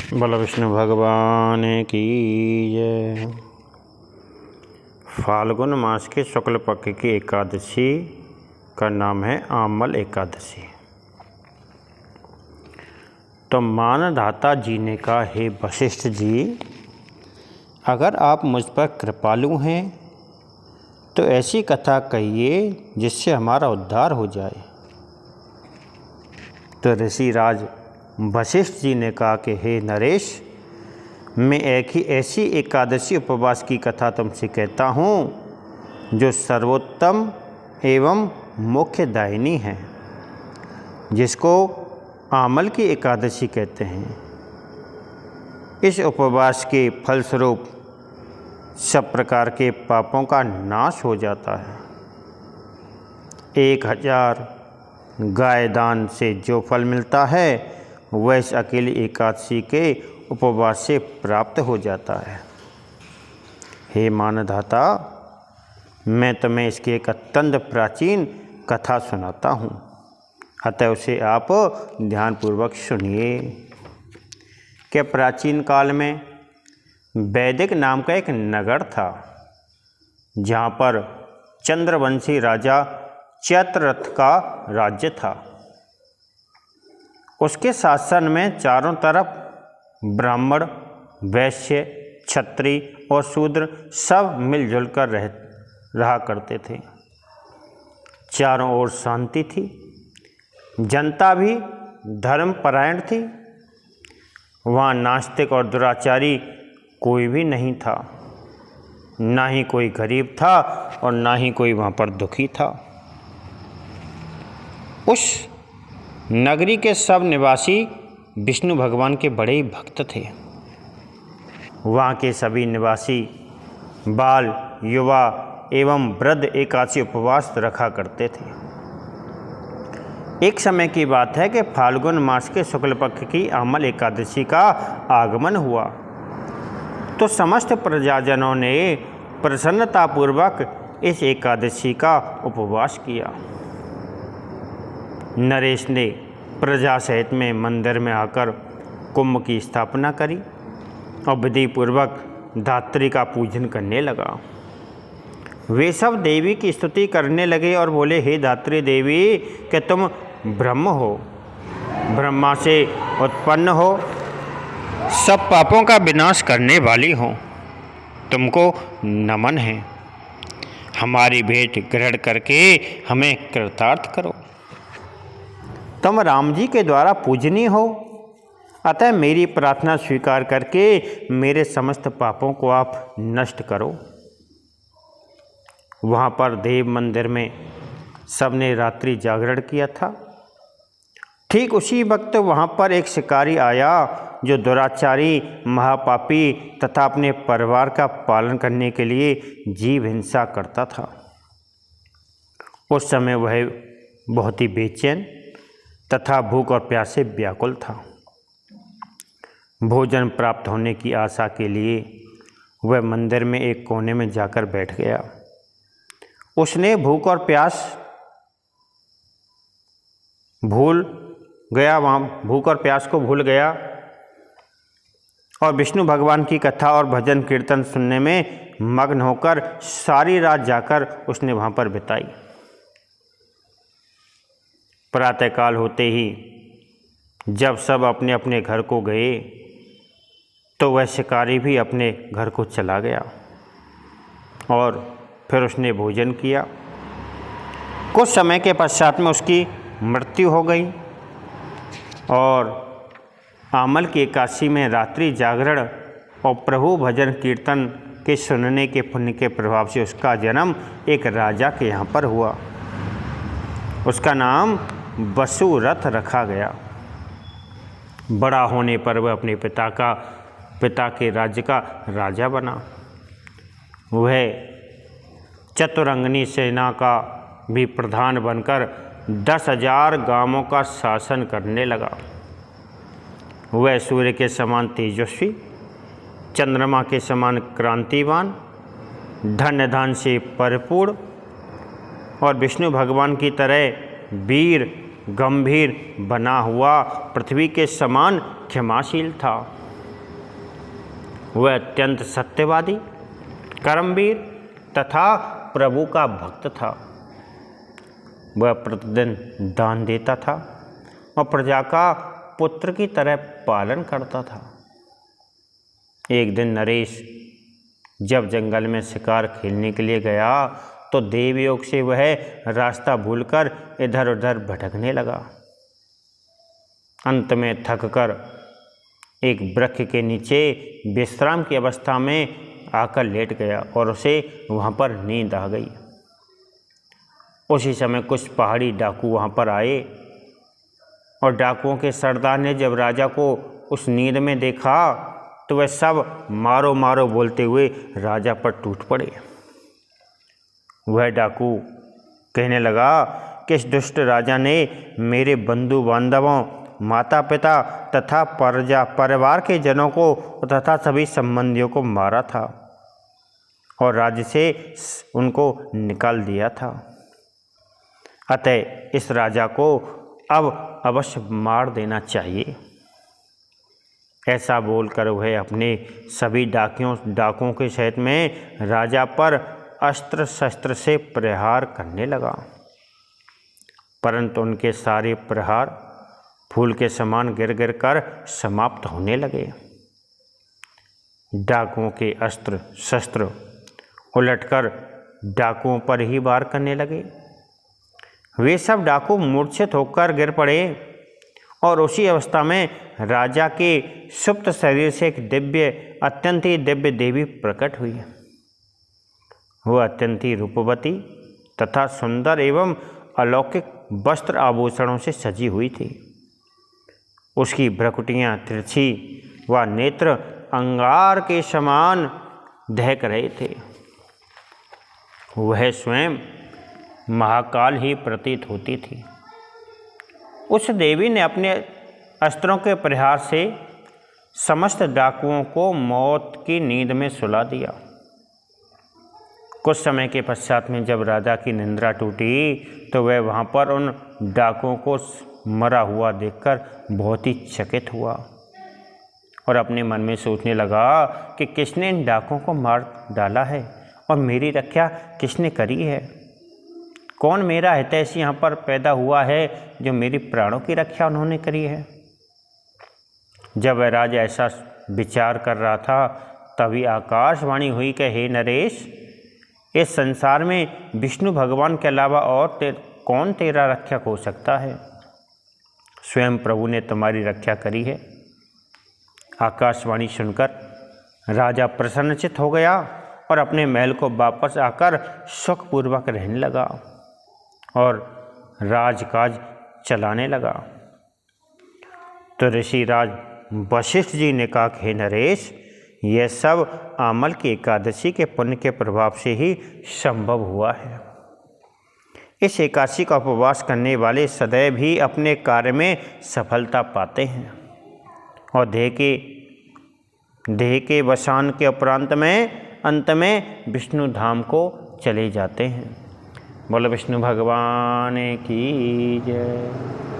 बोलो विष्णु भगवान की जय। फाल्गुन मास के शुक्ल पक्ष की एकादशी का नाम है आमल एकादशी। तो मानधाता जी ने कहा, हे वशिष्ठ जी, अगर आप मुझ पर कृपालु हैं तो ऐसी कथा कहिए जिससे हमारा उद्धार हो जाए। तो ऋषिराज वशिष्ठ जी ने कहा कि हे नरेश, मैं एक ही ऐसी एकादशी उपवास की कथा तुमसे कहता हूँ जो सर्वोत्तम एवं मोक्षदायिनी है, जिसको आमल की एकादशी कहते हैं। इस उपवास के फलस्वरूप सब प्रकार के पापों का नाश हो जाता है। 1000 गाय दान से जो फल मिलता है वह इस अकेली एकादशी के उपवास से प्राप्त हो जाता है। हे मानधाता, मैं तुम्हें इसकी एक अत्यंत प्राचीन कथा सुनाता हूँ, अतः उसे आप ध्यानपूर्वक सुनिए। कि प्राचीन काल में वैदिक नाम का एक नगर था, जहाँ पर चंद्रवंशी राजा चैत्ररथ का राज्य था। उसके शासन में चारों तरफ ब्राह्मण, वैश्य, क्षत्रिय और शूद्र सब मिलजुल कर रहा करते थे। चारों ओर शांति थी, जनता भी धर्मपरायण थी। वहाँ नास्तिक और दुराचारी कोई भी नहीं था, ना ही कोई गरीब था और ना ही कोई वहाँ पर दुखी था। उस नगरी के सब निवासी विष्णु भगवान के बड़े ही भक्त थे। वहाँ के सभी निवासी बाल, युवा एवं वृद्ध एकादशी उपवास रखा करते थे। एक समय की बात है कि फाल्गुन मास के शुक्ल पक्ष की आमल एकादशी का आगमन हुआ, तो समस्त प्रजाजनों ने प्रसन्नतापूर्वक इस एकादशी का उपवास किया। नरेश ने प्रजा सहित में मंदिर में आकर कुंभ की स्थापना करी और विधिपूर्वक धात्री का पूजन करने लगा। वे सब देवी की स्तुति करने लगे और बोले, हे धात्री देवी, कि तुम ब्रह्म हो, ब्रह्मा से उत्पन्न हो, सब पापों का विनाश करने वाली हो, तुमको नमन है। हमारी भेंट ग्रहण करके हमें कृतार्थ करो। तुम राम जी के द्वारा पूजनीय हो, अतः मेरी प्रार्थना स्वीकार करके मेरे समस्त पापों को आप नष्ट करो। वहाँ पर देव मंदिर में सबने रात्रि जागरण किया था। ठीक उसी वक्त वहाँ पर एक शिकारी आया जो दुराचारी, महापापी तथा अपने परिवार का पालन करने के लिए जीव हिंसा करता था। उस समय वह बहुत ही बेचैन तथा भूख और प्यास से व्याकुल था। भोजन प्राप्त होने की आशा के लिए वह मंदिर में एक कोने में जाकर बैठ गया। उसने भूख और प्यास भूल गया, वहाँ भूख और प्यास को भूल गया और विष्णु भगवान की कथा और भजन कीर्तन सुनने में मग्न होकर सारी रात जाकर उसने वहाँ पर बिताई। प्रातःकाल होते ही जब सब अपने अपने घर को गए तो वह शिकारी भी अपने घर को चला गया और फिर उसने भोजन किया। कुछ समय के पश्चात में उसकी मृत्यु हो गई और आमल की एकादशी में रात्रि जागरण और प्रभु भजन कीर्तन के सुनने के पुण्य के प्रभाव से उसका जन्म एक राजा के यहाँ पर हुआ। उसका नाम वसुरथ रखा गया। बड़ा होने पर वह अपने पिता के राज्य का राजा बना। वह चतुरंगनी सेना का भी प्रधान बनकर 10,000 गांवों का शासन करने लगा। वह सूर्य के समान तेजस्वी, चंद्रमा के समान क्रांतिवान, धन धान से परिपूर्ण और विष्णु भगवान की तरह वीर गंभीर बना हुआ पृथ्वी के समान क्षमाशील था। वह अत्यंत सत्यवादी, कर्मवीर तथा प्रभु का भक्त था। वह प्रतिदिन दान देता था और प्रजा का पुत्र की तरह पालन करता था। एक दिन नरेश जब जंगल में शिकार खेलने के लिए गया तो देवयोग से वह रास्ता भूलकर इधर उधर भटकने लगा। अंत में थककर एक वृक्ष के नीचे विश्राम की अवस्था में आकर लेट गया और उसे वहाँ पर नींद आ गई। उसी समय कुछ पहाड़ी डाकू वहाँ पर आए और डाकुओं के सरदार ने जब राजा को उस नींद में देखा तो वह सब मारो मारो बोलते हुए राजा पर टूट पड़े। वह डाकू कहने लगा कि इस दुष्ट राजा ने मेरे बंधु बांधवों, माता पिता तथा परिवार के जनों को तथा सभी संबंधियों को मारा था और राज्य से उनको निकाल दिया था। अतः इस राजा को अब अवश्य मार देना चाहिए। ऐसा बोलकर वह अपने सभी डाकुओं के सहित में राजा पर अस्त्र शस्त्र से प्रहार करने लगा, परंतु उनके सारे प्रहार फूल के समान गिर गिर कर समाप्त होने लगे। डाकुओं के अस्त्र शस्त्र उलटकर डाकुओं पर ही वार करने लगे। वे सब डाकू मूर्छित होकर गिर पड़े और उसी अवस्था में राजा के सुप्त शरीर से एक अत्यंत ही दिव्य देवी प्रकट हुई। वह अत्यंत ही रूपवती तथा सुंदर एवं अलौकिक वस्त्र आभूषणों से सजी हुई थी। उसकी भ्रकुटियाँ तिरछी व नेत्र अंगार के समान दहक रहे थे। वह स्वयं महाकाल ही प्रतीत होती थी। उस देवी ने अपने अस्त्रों के प्रहार से समस्त डाकुओं को मौत की नींद में सुला दिया। कुछ समय के पश्चात में जब राजा की निंद्रा टूटी तो वह वहाँ पर उन डाकुओं को मरा हुआ देखकर बहुत ही चकित हुआ और अपने मन में सोचने लगा कि किसने इन डाकुओं को मार डाला है और मेरी रक्षा किसने करी है। कौन मेरा हितैषी यहाँ पर पैदा हुआ है जो मेरी प्राणों की रक्षा उन्होंने करी है। जब वह राजा ऐसा विचार कर रहा था तभी आकाशवाणी हुई कि हे नरेश, इस संसार में विष्णु भगवान के अलावा और कौन तेरा रक्षक हो सकता है। स्वयं प्रभु ने तुम्हारी रक्षा करी है। आकाशवाणी सुनकर राजा प्रसन्नचित्त हो गया और अपने महल को वापस आकर सुखपूर्वक रहने लगा और राजकाज चलाने लगा। तो ऋषिराज वशिष्ठ जी ने कहा, हे नरेश, यह सब आमल की एकादशी के पुण्य के प्रभाव से ही संभव हुआ है। इस एकादशी का उपवास करने वाले सदैव ही अपने कार्य में सफलता पाते हैं और देह के वसान के उपरांत में अंत में विष्णु धाम को चले जाते हैं। बोलो विष्णु भगवान की जय।